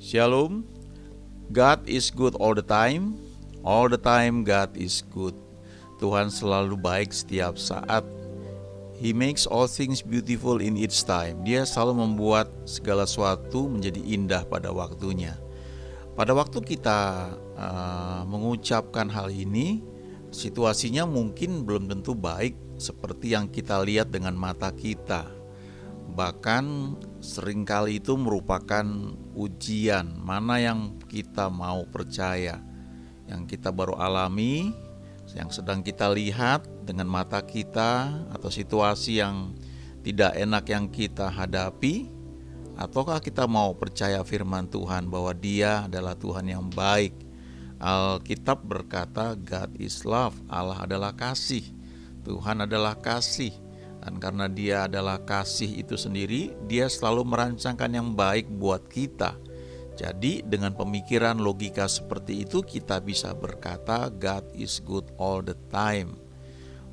Shalom. God is good all the time. All the time God is good. Tuhan selalu baik setiap saat. He makes all things beautiful in its time. Dia selalu membuat segala sesuatu menjadi indah pada waktunya. Pada waktu kita mengucapkan hal ini, situasinya mungkin belum tentu baik seperti yang kita lihat dengan mata kita. Bahkan seringkali itu merupakan ujian mana yang kita mau percaya, yang kita baru alami, yang sedang kita lihat dengan mata kita, atau situasi yang tidak enak yang kita hadapi, ataukah kita mau percaya firman Tuhan bahwa Dia adalah Tuhan yang baik. Alkitab berkata God is love, Allah adalah kasih, Tuhan adalah kasih. Dan karena Dia adalah kasih itu sendiri, Dia selalu merancangkan yang baik buat kita. Jadi dengan pemikiran logika seperti itu, kita bisa berkata God is good all the time.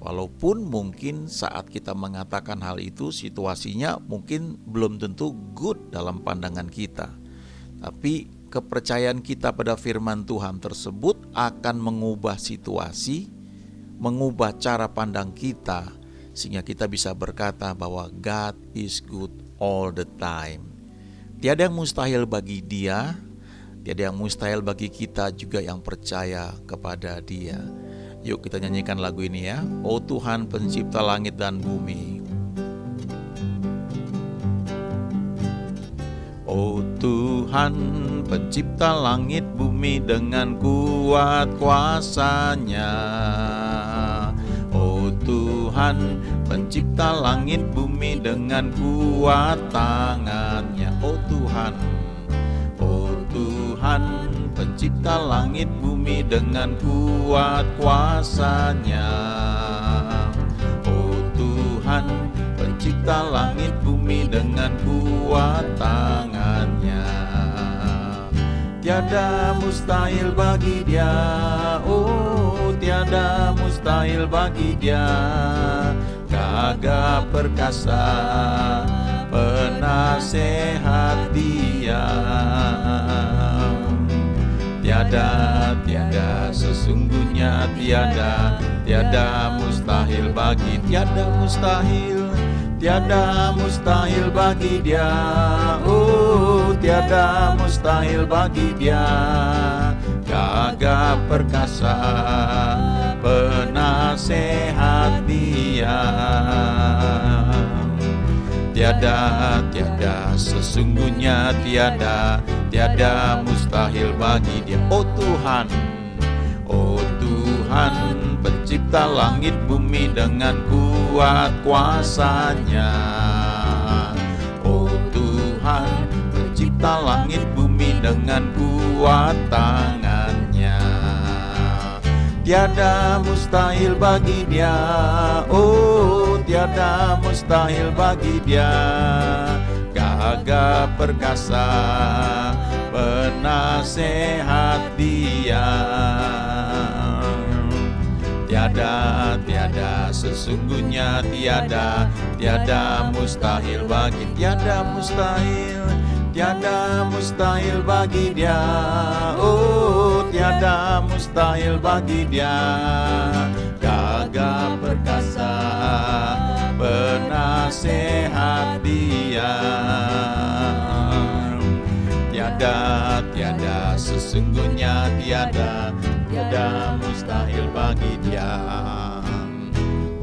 Walaupun mungkin saat kita mengatakan hal itu, situasinya mungkin belum tentu good dalam pandangan kita. Tapi kepercayaan kita pada firman Tuhan tersebut akan mengubah situasi, mengubah cara pandang kita, sehingga kita bisa berkata bahwa God is good all the time. Tiada yang mustahil bagi Dia, tiada yang mustahil bagi kita juga yang percaya kepada Dia. Yuk kita nyanyikan lagu ini ya. Oh Tuhan pencipta langit dan bumi. Oh Tuhan pencipta langit bumi dengan kuat kuasa-Nya. Oh Tuhan pencipta langit bumi dengan kuat tangan-Nya. Oh Tuhan pencipta langit bumi dengan kuat kuasa-Nya. Oh Tuhan pencipta langit bumi dengan kuat tangan-Nya. Tiada mustahil bagi Dia, oh tiada mustahil bagi Dia. Gagah perkasa, penasehat Dia. Tiada sesungguhnya tiada mustahil bagi, tiada mustahil bagi Dia. Oh tiada mustahil bagi Dia. Gagah perkasa, penasehat Dia. Tiada sesungguhnya tiada mustahil bagi Dia. Oh Tuhan pencipta langit bumi dengan kuat kuasa-Nya. Oh Tuhan pencipta langit bumi dengan kuat tangan-Nya. Tiada mustahil bagi Dia, oh tiada mustahil bagi Dia. Gagah perkasa, penasehat Dia. Tiada sesungguhnya tiada mustahil bagi, tiada mustahil bagi Dia. Oh tiada mustahil bagi Dia. Gagah perkasa, penasehat Dia. Tiada sesungguhnya tiada mustahil bagi Dia.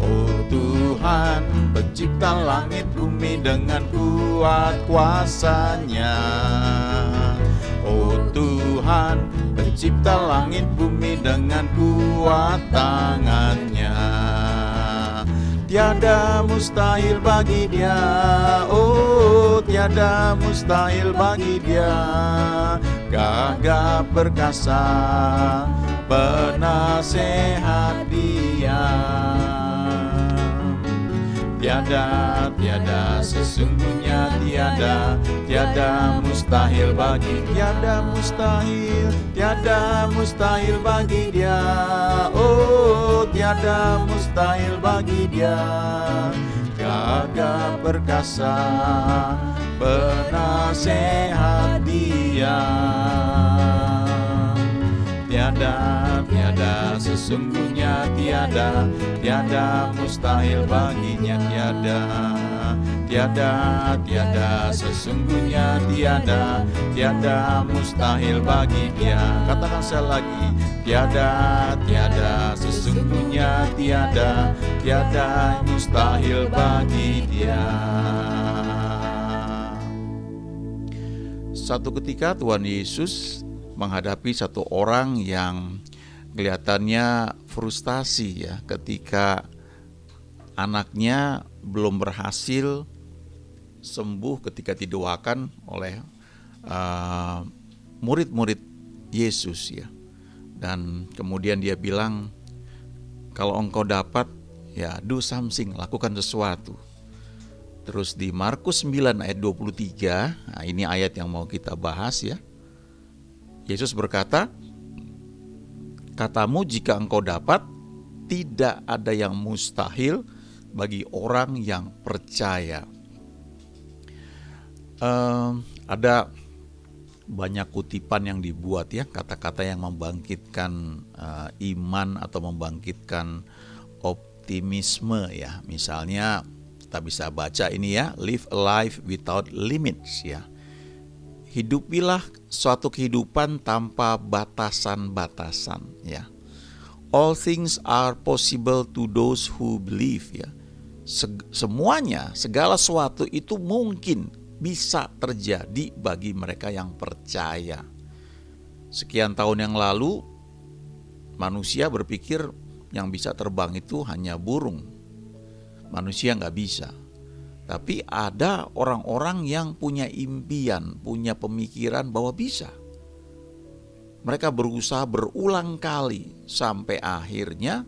Oh Tuhan pencipta langit bumi dengan kuat kuasa-Nya. Oh Tuhan pencipta langit bumi dengan kuat tangan-Nya. Tiada mustahil bagi Dia, oh tiada mustahil bagi Dia. Gagah perkasa, penasehat Dia. Tiada sesungguhnya tiada mustahil bagi, tiada mustahil bagi Dia. Oh tiada mustahil bagi Dia. gagah perkasa, penasehat Dia. Tiada sesungguhnya tiada mustahil baginya, tiada sesungguhnya tiada mustahil bagi Dia. Katakan sekali lagi, tiada sesungguhnya tiada mustahil bagi Dia. Satu ketika Tuhan Yesus menghadapi satu orang yang kelihatannya frustasi ya, ketika anaknya belum berhasil sembuh ketika didoakan oleh murid-murid Yesus ya. Dan kemudian dia bilang, kalau engkau dapat ya do something, lakukan sesuatu. Terus di Markus 9 ayat 23, nah ini ayat yang mau kita bahas ya. Yesus berkata, katamu jika engkau dapat, tidak ada yang mustahil bagi orang yang percaya. Ada banyak kutipan yang dibuat ya, kata-kata yang membangkitkan iman atau membangkitkan optimisme ya. Misalnya kita bisa baca ini ya, live a life without limits ya. Hidupilah suatu kehidupan tanpa batasan-batasan ya. All things are possible to those who believe ya. Semuanya, segala sesuatu itu mungkin bisa terjadi bagi mereka yang percaya. Sekian tahun yang lalu, manusia berpikir yang bisa terbang itu hanya burung. Manusia nggak bisa. Tapi ada orang-orang yang punya impian, punya pemikiran bahwa bisa. Mereka berusaha berulang kali sampai akhirnya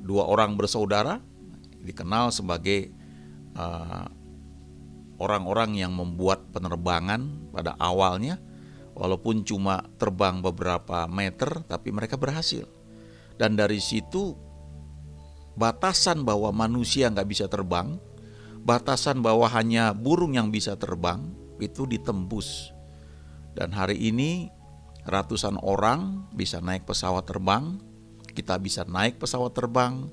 dua orang bersaudara dikenal sebagai orang-orang yang membuat penerbangan pada awalnya, walaupun cuma terbang beberapa meter, tapi mereka berhasil. Dan dari situ batasan bahwa manusia nggak bisa terbang, batasan bahwa hanya burung yang bisa terbang, itu ditembus. Dan hari ini ratusan orang bisa naik pesawat terbang, kita bisa naik pesawat terbang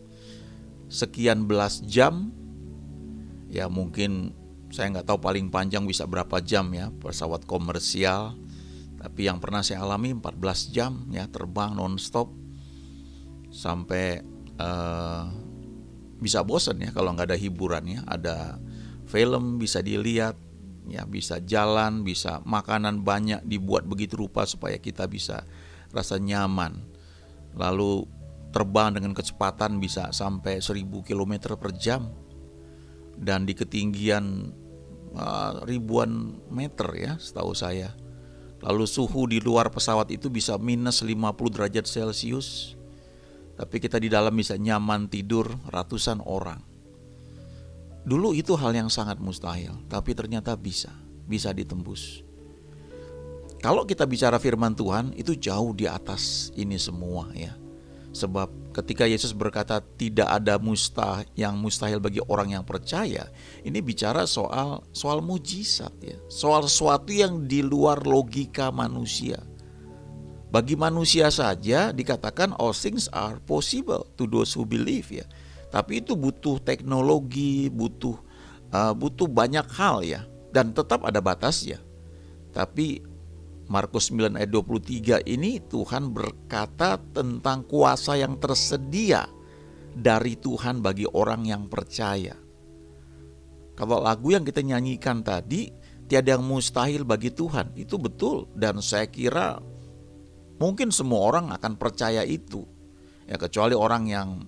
sekian belas jam, ya mungkin saya nggak tahu paling panjang bisa berapa jam ya pesawat komersial, tapi yang pernah saya alami 14 jam ya terbang non-stop sampai bisa bosan ya kalau nggak ada hiburannya. Ada film bisa dilihat ya, bisa jalan, bisa makanan banyak dibuat begitu rupa supaya kita bisa rasa nyaman. Lalu terbang dengan kecepatan bisa sampai 1000 km per jam dan di ketinggian ribuan meter ya setahu saya. Lalu suhu di luar pesawat itu bisa minus 50 derajat Celcius, tapi kita di dalam bisa nyaman tidur ratusan orang. Dulu itu hal yang sangat mustahil, tapi ternyata bisa ditembus. Kalau kita bicara firman Tuhan, itu jauh di atas ini semua ya. Sebab ketika Yesus berkata tidak ada yang mustahil bagi orang yang percaya, ini bicara soal mujizat ya, soal sesuatu yang di luar logika manusia. Bagi manusia saja dikatakan all things are possible to those who believe ya. Tapi itu butuh teknologi, butuh banyak hal ya, dan tetap ada batasnya. Tapi Markus 9 ayat 23 ini Tuhan berkata tentang kuasa yang tersedia dari Tuhan bagi orang yang percaya. Kalau lagu yang kita nyanyikan tadi, tiada yang mustahil bagi Tuhan, itu betul. Dan saya kira mungkin semua orang akan percaya itu ya, kecuali orang yang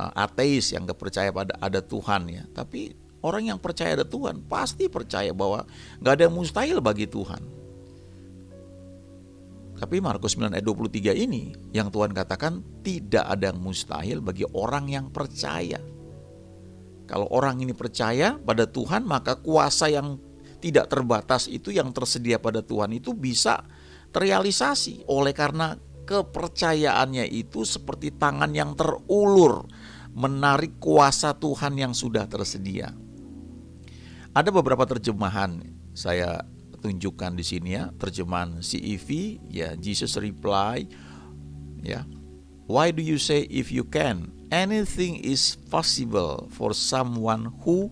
ateis yang gak percaya pada ada Tuhan ya. Tapi orang yang percaya ada Tuhan pasti percaya bahwa gak ada yang mustahil bagi Tuhan. Tapi Markus 9 ayat 23 ini yang Tuhan katakan tidak ada yang mustahil bagi orang yang percaya. Kalau orang ini percaya pada Tuhan, maka kuasa yang tidak terbatas itu yang tersedia pada Tuhan itu bisa terrealisasi oleh karena kepercayaannya itu seperti tangan yang terulur menarik kuasa Tuhan yang sudah tersedia. Ada beberapa terjemahan saya tunjukkan di sini ya, terjemahan CEV ya, Jesus reply ya, why do you say if you can? Anything is possible for someone who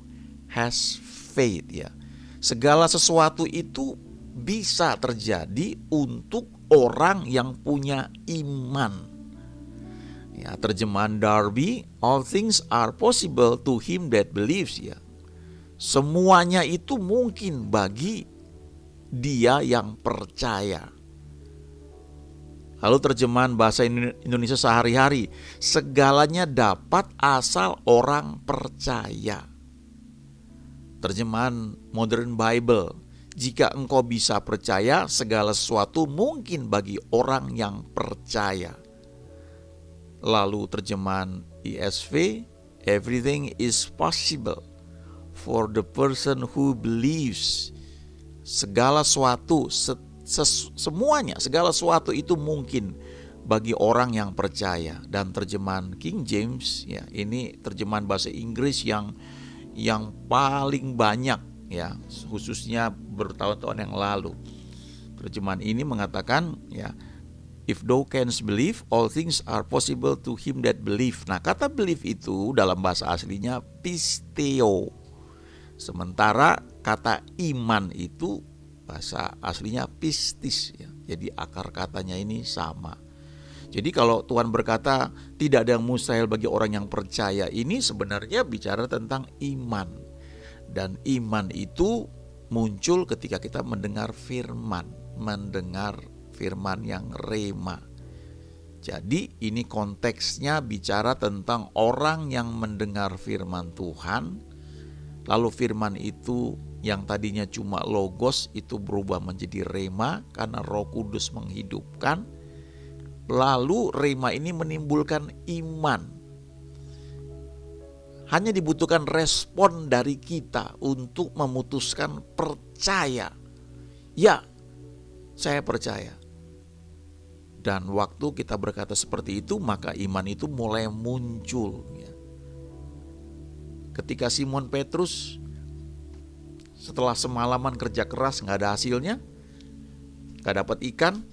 has faith ya. Segala sesuatu itu bisa terjadi untuk orang yang punya iman. Ya, terjemahan Darby, all things are possible to him that believes ya. Semuanya itu mungkin bagi dia yang percaya. Lalu terjemahan bahasa Indonesia sehari-hari, segalanya dapat asal orang percaya. Terjemahan Modern Bible, jika engkau bisa percaya, segala sesuatu mungkin bagi orang yang percaya. Lalu terjemahan ESV, everything is possible for the person who believes. Segala sesuatu, semuanya, segala sesuatu itu mungkin bagi orang yang percaya. Dan terjemahan King James, ya, ini terjemahan bahasa Inggris yang paling banyak, ya, khususnya bertahun-tahun yang lalu. Terjemahan ini mengatakan, ya, if thou canst believe, all things are possible to him that believe. Nah, kata believe itu dalam bahasa aslinya pisteo. Sementara kata iman itu bahasa aslinya pistis ya. Jadi akar katanya ini sama. Jadi kalau Tuhan berkata tidak ada yang mustahil bagi orang yang percaya, ini sebenarnya bicara tentang iman. Dan iman itu muncul ketika kita mendengar firman yang rema. Jadi ini konteksnya bicara tentang orang yang mendengar firman Tuhan, lalu firman itu yang tadinya cuma logos itu berubah menjadi rema karena Roh Kudus menghidupkan. Lalu rema ini menimbulkan iman. Hanya dibutuhkan respon dari kita untuk memutuskan percaya. Ya, saya percaya. Dan waktu kita berkata seperti itu, maka iman itu mulai muncul. Ketika Simon Petrus setelah semalaman kerja keras gak ada hasilnya, gak dapat ikan,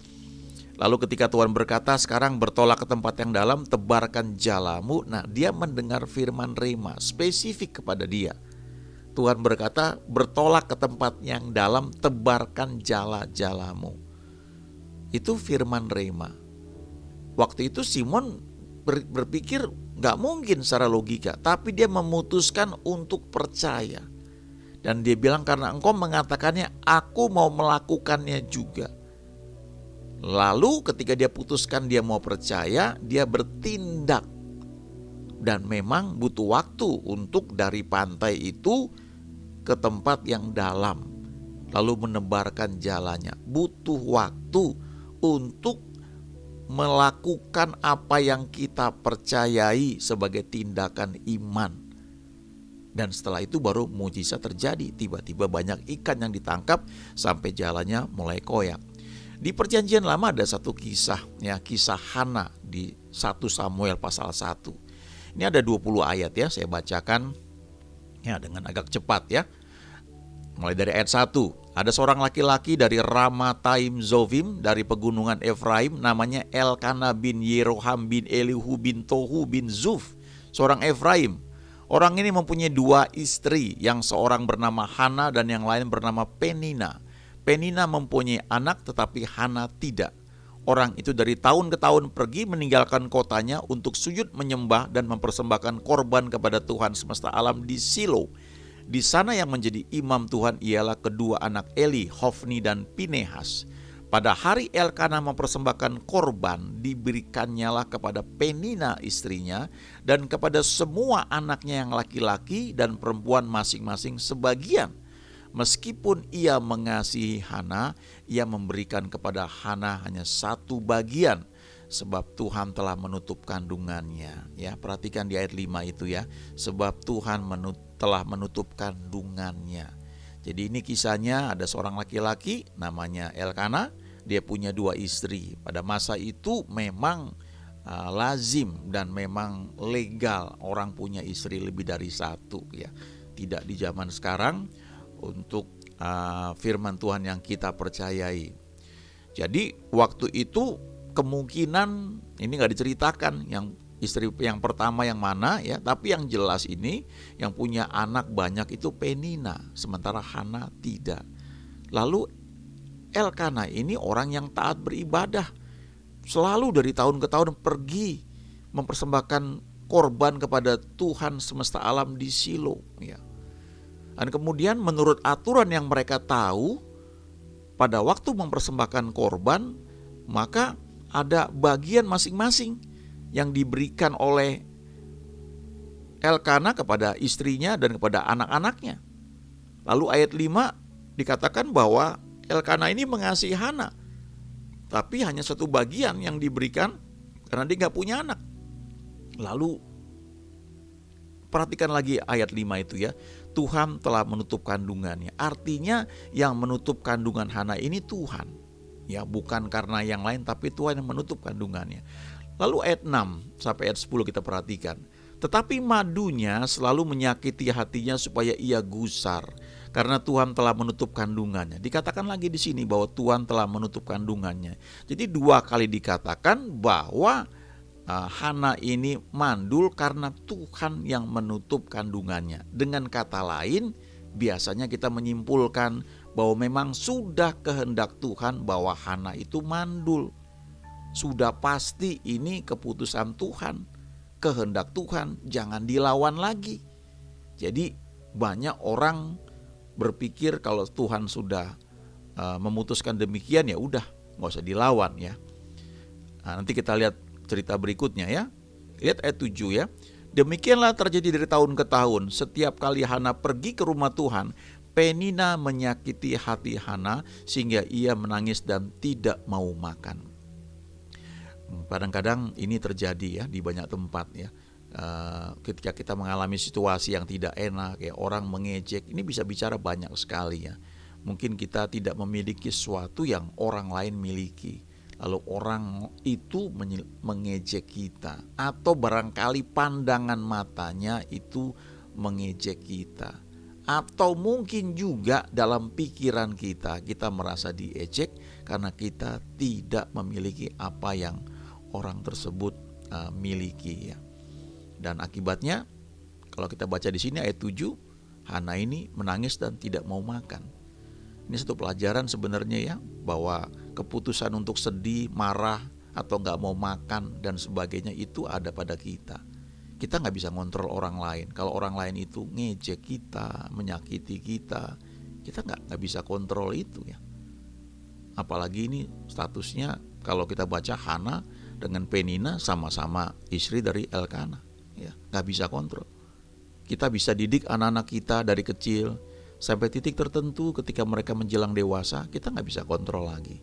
lalu ketika Tuhan berkata sekarang bertolak ke tempat yang dalam, tebarkan jalamu. Nah, dia mendengar firman rema spesifik kepada dia. Tuhan berkata bertolak ke tempat yang dalam, tebarkan jala-jalamu. Itu firman rema. Waktu itu Simon berpikir gak mungkin secara logika, tapi dia memutuskan untuk percaya. Dan dia bilang karena engkau mengatakannya, aku mau melakukannya juga. Lalu ketika dia putuskan dia mau percaya, dia bertindak. Dan memang butuh waktu untuk dari pantai itu ke tempat yang dalam, lalu menebarkan jalannya. Butuh waktu untuk melakukan apa yang kita percayai sebagai tindakan iman. Dan setelah itu baru mujizat terjadi. Tiba-tiba banyak ikan yang ditangkap sampai jalannya mulai koyak. Di perjanjian lama ada satu kisah, ya, kisah Hana di 1 Samuel pasal 1. Ini ada 20 ayat ya, saya bacakan ya dengan agak cepat ya. Mulai dari ayat 1. Ada seorang laki-laki dari Ramataim Zovim, dari pegunungan Efraim, namanya Elkana bin Yeroham bin Elihu bin Tohu bin Zuf, seorang Efraim. Orang ini mempunyai 2 istri, yang seorang bernama Hana dan yang lain bernama Penina. Penina mempunyai anak tetapi Hana tidak. Orang itu dari tahun ke tahun pergi meninggalkan kotanya untuk sujud menyembah dan mempersembahkan korban kepada Tuhan semesta alam di Silo. Di sana yang menjadi imam Tuhan ialah kedua anak Eli, Hofni dan Pinehas. Pada hari Elkana mempersembahkan korban, diberikannya kepada Penina istrinya dan kepada semua anaknya yang laki-laki dan perempuan masing-masing sebagian. Meskipun ia mengasihi Hana, ia memberikan kepada Hana hanya 1 bagian, sebab Tuhan telah menutup kandungannya. Ya, perhatikan di ayat 5 itu ya, sebab Tuhan telah menutup kandungannya. Jadi ini kisahnya, ada seorang laki-laki namanya Elkana, dia punya 2 istri. Pada masa itu memang lazim dan memang legal orang punya istri lebih dari satu ya. Tidak di zaman sekarang untuk firman Tuhan yang kita percayai. Jadi waktu itu kemungkinan ini nggak diceritakan yang istri yang pertama yang mana ya, tapi yang jelas ini yang punya anak banyak itu Penina, sementara Hana tidak. Lalu Elkana ini orang yang taat beribadah, selalu dari tahun ke tahun pergi mempersembahkan korban kepada Tuhan semesta alam di Shilo ya. Dan kemudian menurut aturan yang mereka tahu, pada waktu mempersembahkan korban, maka ada bagian masing-masing yang diberikan oleh Elkana kepada istrinya dan kepada anak-anaknya. Lalu ayat 5 dikatakan bahwa Elkana ini mengasihi Hana, tapi hanya satu bagian yang diberikan karena dia gak punya anak. Lalu perhatikan lagi ayat 5 itu ya, Tuhan telah menutup kandungannya. Artinya yang menutup kandungan Hana ini Tuhan. Ya, bukan karena yang lain, tapi Tuhan yang menutup kandungannya. Lalu ayat 6 sampai ayat 10 kita perhatikan. Tetapi madunya selalu menyakiti hatinya supaya ia gusar, karena Tuhan telah menutup kandungannya. Dikatakan lagi di sini bahwa Tuhan telah menutup kandungannya. Jadi 2 kali dikatakan bahwa Hana ini mandul karena Tuhan yang menutup kandungannya. Dengan kata lain, biasanya kita menyimpulkan bahwa memang sudah kehendak Tuhan bahwa Hana itu mandul. Sudah pasti ini keputusan Tuhan, kehendak Tuhan, jangan dilawan lagi. Jadi banyak orang berpikir kalau Tuhan sudah memutuskan demikian ya udah, nggak usah dilawan ya. Nah, nanti kita lihat cerita berikutnya ya. Lihat ayat 7 ya. Demikianlah terjadi dari tahun ke tahun. Setiap kali Hana pergi ke rumah Tuhan, Penina menyakiti hati Hana sehingga ia menangis dan tidak mau makan. Kadang-kadang ini terjadi ya di banyak tempat ya. Ketika kita mengalami situasi yang tidak enak, ya orang mengejek, ini bisa bicara banyak sekali ya. Mungkin kita tidak memiliki sesuatu yang orang lain miliki, lalu orang itu mengejek kita, atau barangkali pandangan matanya itu mengejek kita, atau mungkin juga dalam pikiran kita merasa diejek karena kita tidak memiliki apa yang orang tersebut miliki ya. Dan akibatnya kalau kita baca di sini ayat 7, Hana ini menangis dan tidak mau makan. Ini satu pelajaran sebenarnya ya, bahwa keputusan untuk sedih, marah, atau gak mau makan dan sebagainya itu ada pada kita. Kita gak bisa ngontrol orang lain. Kalau orang lain itu ngejek kita, menyakiti kita gak bisa kontrol itu ya. Apalagi ini statusnya kalau kita baca Hana dengan Penina sama-sama istri dari Elkana ya, gak bisa kontrol. Kita bisa didik anak-anak kita dari kecil sampai titik tertentu, ketika mereka menjelang dewasa kita gak bisa kontrol lagi.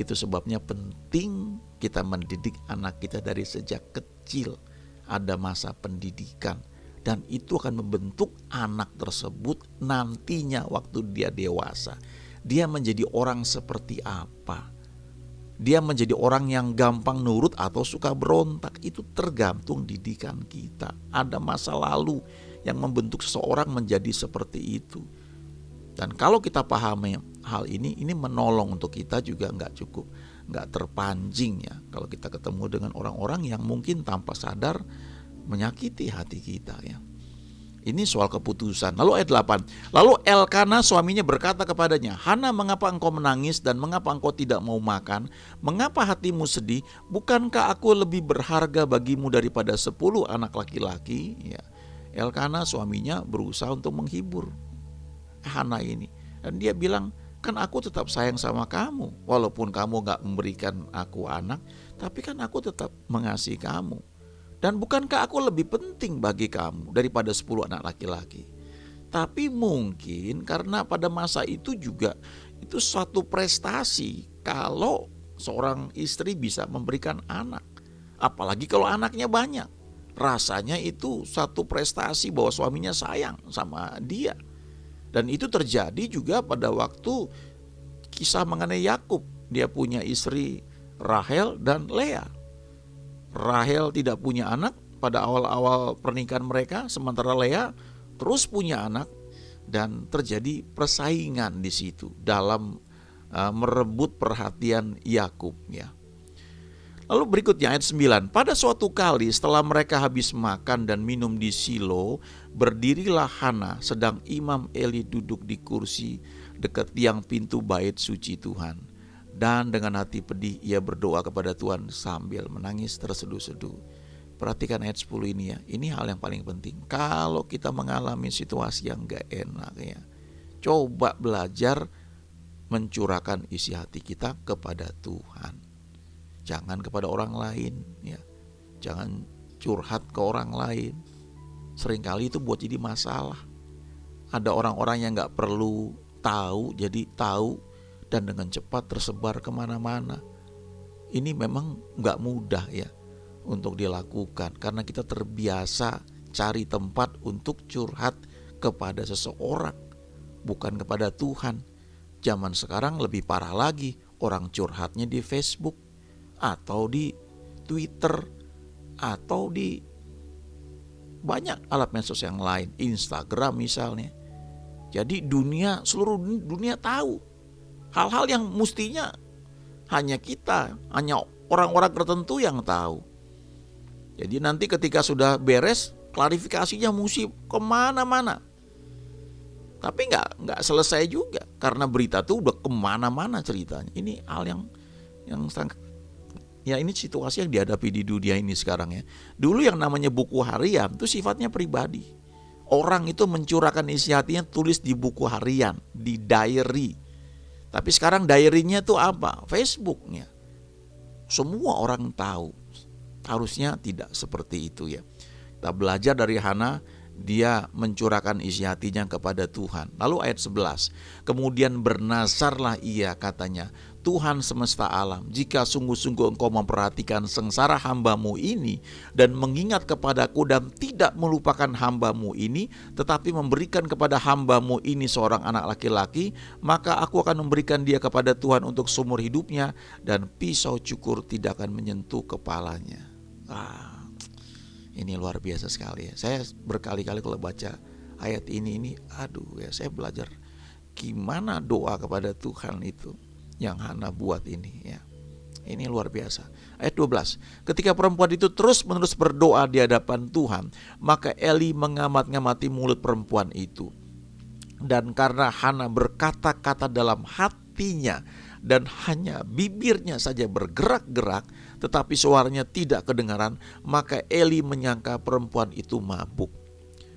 Itu sebabnya penting kita mendidik anak kita dari sejak kecil. Ada masa pendidikan, dan itu akan membentuk anak tersebut nantinya waktu dia dewasa. Dia menjadi orang seperti apa? Dia menjadi orang yang gampang nurut atau suka berontak, itu tergantung didikan kita. Ada masa lalu yang membentuk seseorang menjadi seperti itu. Dan kalau kita pahami hal ini menolong untuk kita juga nggak terpancing ya. Kalau kita ketemu dengan orang-orang yang mungkin tanpa sadar menyakiti hati kita ya. Ini soal keputusan. Lalu ayat 8. Lalu Elkana suaminya berkata kepadanya, Hana, mengapa engkau menangis dan mengapa engkau tidak mau makan? Mengapa hatimu sedih? Bukankah aku lebih berharga bagimu daripada 10 anak laki-laki? Ya. Elkana suaminya berusaha untuk menghibur Hana ini. Dan dia bilang, kan aku tetap sayang sama kamu. Walaupun kamu gak memberikan aku anak, tapi kan aku tetap mengasihi kamu. Dan bukankah aku lebih penting bagi kamu daripada 10 anak laki-laki? Tapi mungkin karena pada masa itu juga itu suatu prestasi kalau seorang istri bisa memberikan anak. Apalagi kalau anaknya banyak. Rasanya itu satu prestasi bahwa suaminya sayang sama dia. Dan itu terjadi juga pada waktu kisah mengenai Yakub. Dia punya istri Rahel dan Lea. Rahel tidak punya anak pada awal-awal pernikahan mereka, sementara Lea terus punya anak, dan terjadi persaingan di situ dalam merebut perhatian Yakub ya. Lalu berikutnya ayat 9. Pada suatu kali setelah mereka habis makan dan minum di Silo, berdirilah Hana sedang Imam Eli duduk di kursi dekat tiang pintu bait suci Tuhan. Dan dengan hati pedih ia berdoa kepada Tuhan sambil menangis terseduh-seduh. Perhatikan ayat 10 ini ya. Ini hal yang paling penting. Kalau kita mengalami situasi yang gak enak ya, coba belajar mencurahkan isi hati kita kepada Tuhan. Jangan kepada orang lain ya. Jangan curhat ke orang lain. Seringkali itu buat jadi masalah. Ada orang-orang yang gak perlu tahu jadi tahu, dan dengan cepat tersebar kemana-mana. Ini memang gak mudah ya untuk dilakukan, karena kita terbiasa cari tempat untuk curhat kepada seseorang, bukan kepada Tuhan. Zaman sekarang lebih parah lagi, orang curhatnya di Facebook atau di Twitter atau di banyak alat medsos yang lain, Instagram misalnya. Jadi seluruh dunia tahu hal-hal yang mestinya hanya kita, hanya orang-orang tertentu yang tahu. Jadi nanti ketika sudah beres, klarifikasinya mesti kemana-mana. Tapi nggak selesai juga, karena berita tuh udah kemana-mana ceritanya. Ini hal yang sangat, ya ini situasi yang dihadapi di dunia ini sekarang ya. Dulu yang namanya buku harian itu sifatnya pribadi. Orang itu mencurahkan isi hatinya tulis di buku harian, di diary. Tapi sekarang diary-nya tuh apa? Facebooknya. Semua orang tahu. Harusnya tidak seperti itu ya. Kita belajar dari Hana, dia mencurahkan isi hatinya kepada Tuhan. Lalu ayat 11. Kemudian bernazarlah ia, katanya, Tuhan semesta alam, jika sungguh-sungguh engkau memperhatikan sengsara hambamu ini dan mengingat kepadaku dan tidak melupakan hambamu ini, tetapi memberikan kepada hambamu ini seorang anak laki-laki, maka aku akan memberikan dia kepada Tuhan untuk seumur hidupnya, dan pisau cukur tidak akan menyentuh kepalanya. Ini luar biasa sekali ya. Saya berkali-kali kalau baca ayat ini aduh ya, saya belajar gimana doa kepada Tuhan itu yang Hana buat ini ya. Ini luar biasa. Ayat 12. Ketika perempuan itu terus-menerus berdoa di hadapan Tuhan, maka Eli mengamat-ngamati mulut perempuan itu. Dan karena Hana berkata-kata dalam hatinya dan hanya bibirnya saja bergerak-gerak, tetapi suaranya tidak kedengaran, maka Eli menyangka perempuan itu mabuk.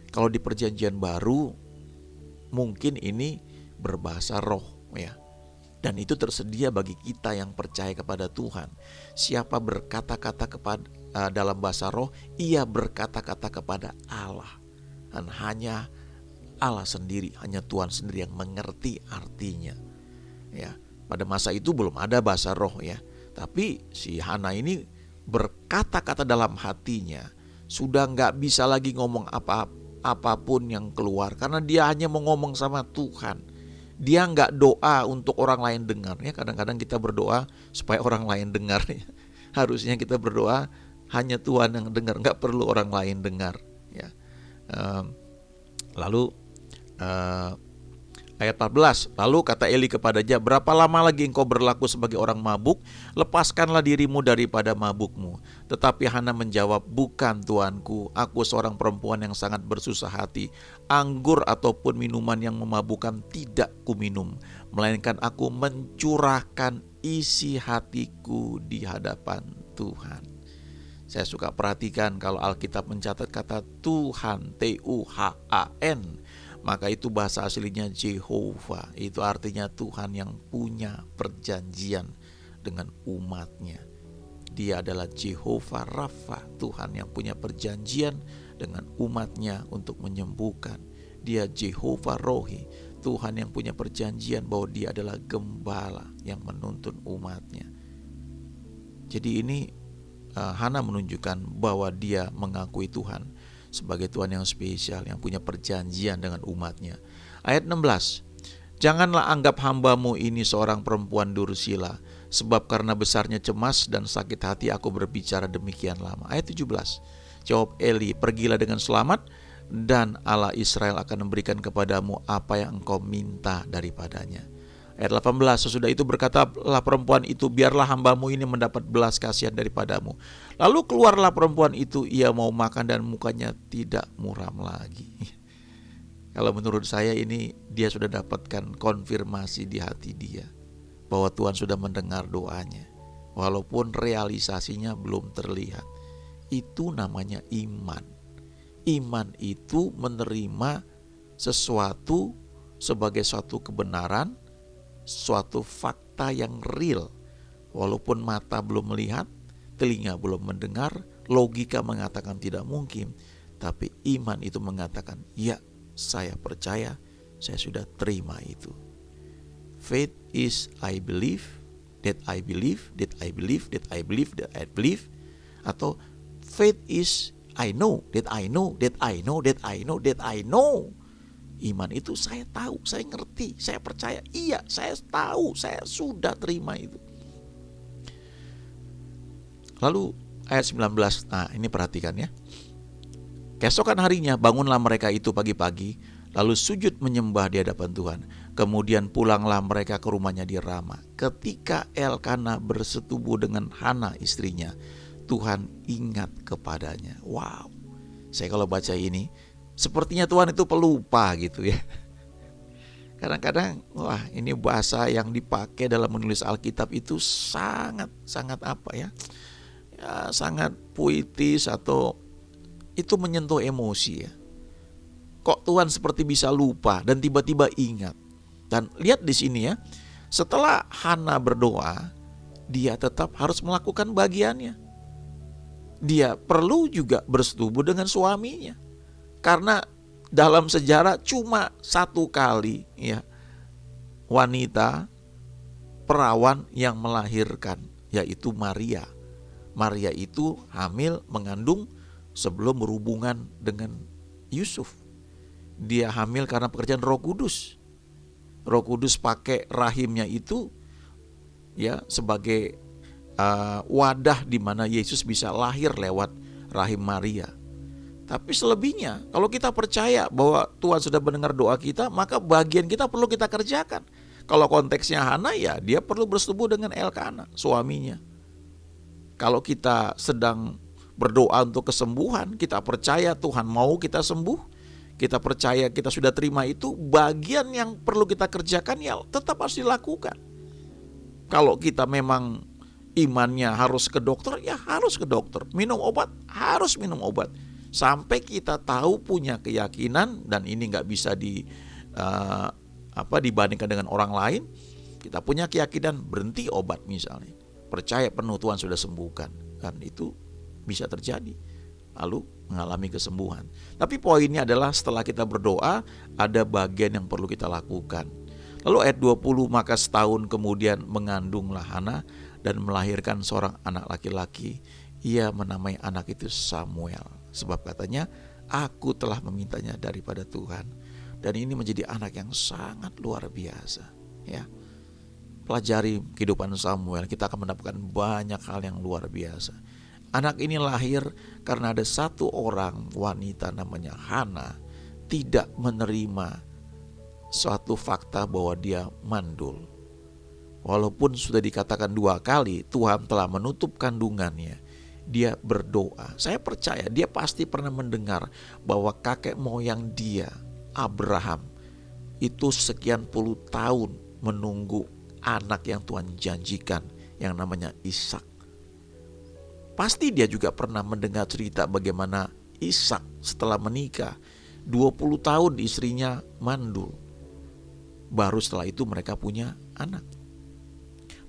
Kalau di Perjanjian Baru mungkin ini berbahasa roh ya. Dan itu tersedia bagi kita yang percaya kepada Tuhan. Siapa berkata-kata dalam bahasa roh, ia berkata-kata kepada Allah. Dan hanya Allah sendiri, hanya Tuhan sendiri yang mengerti artinya. Ya, pada masa itu belum ada bahasa roh ya. Tapi si Hana ini berkata-kata dalam hatinya, sudah gak bisa lagi ngomong apapun yang keluar, karena dia hanya mau ngomong sama Tuhan. Dia nggak doa untuk orang lain dengar ya. Kadang-kadang kita berdoa supaya orang lain dengar ya. Harusnya kita berdoa hanya Tuhan yang dengar, nggak perlu orang lain dengar ya. Lalu ayat 14. Lalu kata Eli kepadanya, berapa lama lagi engkau berlaku sebagai orang mabuk? Lepaskanlah dirimu daripada mabukmu. Tetapi Hana menjawab, bukan tuanku, aku seorang perempuan yang sangat bersusah hati. Anggur ataupun minuman yang memabukkan tidak kuminum, melainkan aku mencurahkan isi hatiku di hadapan Tuhan. Saya suka perhatikan kalau Alkitab mencatat kata Tuhan, Tuhan, maka itu bahasa aslinya Jehovah. Itu artinya Tuhan yang punya perjanjian dengan umatnya. Dia adalah Jehovah Rafa, Tuhan yang punya perjanjian dengan umatnya untuk menyembuhkan. Dia Jehovah Rohi, Tuhan yang punya perjanjian bahwa dia adalah gembala yang menuntun umatnya. Jadi ini Hana menunjukkan bahwa dia mengakui Tuhan sebagai Tuhan yang spesial, yang punya perjanjian dengan umatnya. Ayat 16. Janganlah anggap hambamu ini seorang perempuan dursila, Sebab karena besarnya cemas dan sakit hati aku berbicara demikian lama. Ayat 17. Jawab Eli, pergilah dengan selamat, dan Allah Israel akan memberikan kepadamu apa yang engkau minta daripadanya. Ayat 18, sesudah itu berkatalah perempuan itu, biarlah hambamu ini mendapat belas kasihan daripadamu. Lalu keluarlah perempuan itu, ia mau makan dan mukanya tidak muram lagi. Kalau menurut saya ini dia sudah dapatkan konfirmasi di hati dia bahwa Tuhan sudah mendengar doanya, walaupun realisasinya belum terlihat. Itu namanya iman. Iman itu menerima sesuatu sebagai suatu kebenaran, suatu fakta yang real. Walaupun mata belum melihat, telinga belum mendengar, logika mengatakan tidak mungkin, tapi iman itu mengatakan, ya, saya percaya, saya sudah terima itu. Faith is I believe, that I believe, that I believe, that I believe, that I believe. Atau faith is I know, that I know, that I know, that I know, that I know. Iman itu saya tahu, saya ngerti, saya percaya, iya, saya tahu, saya sudah terima itu. Lalu ayat 19, nah ini perhatikan ya. Keesokan harinya bangunlah mereka itu pagi-pagi, lalu sujud menyembah di hadapan Tuhan. Kemudian pulanglah mereka ke rumahnya di Rama. Ketika Elkana bersetubuh dengan Hana istrinya, Tuhan ingat kepadanya. Wow, saya kalau baca ini, sepertinya Tuhan itu pelupa gitu ya. Kadang-kadang, wah, ini bahasa yang dipakai dalam menulis Alkitab itu sangat apa ya, sangat puitis atau itu menyentuh emosi ya. Kok Tuhan seperti bisa lupa dan tiba-tiba ingat. Dan lihat di sini ya, setelah Hana berdoa, dia tetap harus melakukan bagiannya. Dia perlu juga bersetubuh dengan suaminya. Karena dalam sejarah cuma satu kali ya, wanita perawan yang melahirkan, yaitu Maria. Maria itu hamil mengandung sebelum berhubungan dengan Yusuf. Dia hamil karena pekerjaan Roh Kudus. Roh Kudus pakai rahimnya itu ya sebagai wadah di mana Yesus bisa lahir lewat rahim Maria. Tapi selebihnya, kalau kita percaya bahwa Tuhan sudah mendengar doa kita, maka bagian kita perlu kita kerjakan. Kalau konteksnya Hana, ya dia perlu bersetubuh dengan Elkana, suaminya. Kalau kita sedang berdoa untuk kesembuhan, kita percaya Tuhan mau kita sembuh, kita percaya kita sudah terima itu, bagian yang perlu kita kerjakan ya tetap harus dilakukan. Kalau kita memang imannya harus ke dokter, ya harus ke dokter. Minum obat, harus minum obat. Sampai kita tahu, punya keyakinan, dan ini gak bisa dibandingkan dengan orang lain. Kita punya keyakinan, berhenti obat misalnya, percaya penuh Tuhan sudah sembuhkan, dan itu bisa terjadi, lalu mengalami kesembuhan. Tapi poinnya adalah setelah kita berdoa, ada bagian yang perlu kita lakukan. Lalu ayat 20, maka setahun kemudian mengandunglah Hana dan melahirkan seorang anak laki-laki. Ia menamai anak itu Samuel, sebab katanya, aku telah memintanya daripada Tuhan. Dan ini menjadi anak yang sangat luar biasa ya. Pelajari kehidupan Samuel, kita akan mendapatkan banyak hal yang luar biasa. Anak ini lahir karena ada satu orang wanita namanya Hana tidak menerima suatu fakta bahwa dia mandul. Walaupun sudah dikatakan 2 kali Tuhan telah menutup kandungannya, dia berdoa. Saya percaya dia pasti pernah mendengar bahwa kakek moyang dia, Abraham, itu sekian puluh tahun menunggu anak yang Tuhan janjikan, yang namanya Ishak. Pasti dia juga pernah mendengar cerita bagaimana Ishak setelah menikah 20 tahun istrinya mandul. Baru setelah itu mereka punya anak.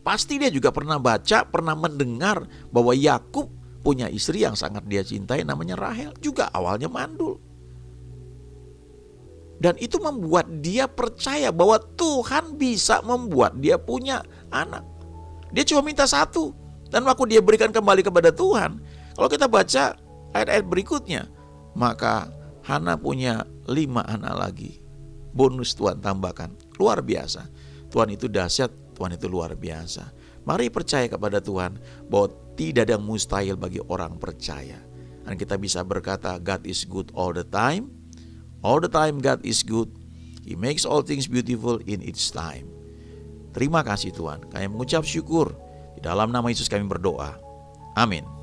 Pasti dia juga pernah baca, pernah mendengar bahwa Yakub punya istri yang sangat dia cintai namanya Rahel, juga awalnya mandul. Dan itu membuat dia percaya bahwa Tuhan bisa membuat dia punya anak. Dia cuma minta 1, dan waktu dia berikan kembali kepada Tuhan. Kalau kita baca ayat-ayat berikutnya, maka Hana punya 5 anak lagi. Bonus Tuhan tambahkan, luar biasa. Tuhan itu dahsyat, Tuhan itu luar biasa. Mari percaya kepada Tuhan bahwa tidak ada yang mustahil bagi orang percaya. Dan kita bisa berkata, God is good all the time. All the time God is good. He makes all things beautiful in its time. Terima kasih Tuhan. Kami mengucap syukur. Di dalam nama Yesus kami berdoa. Amin.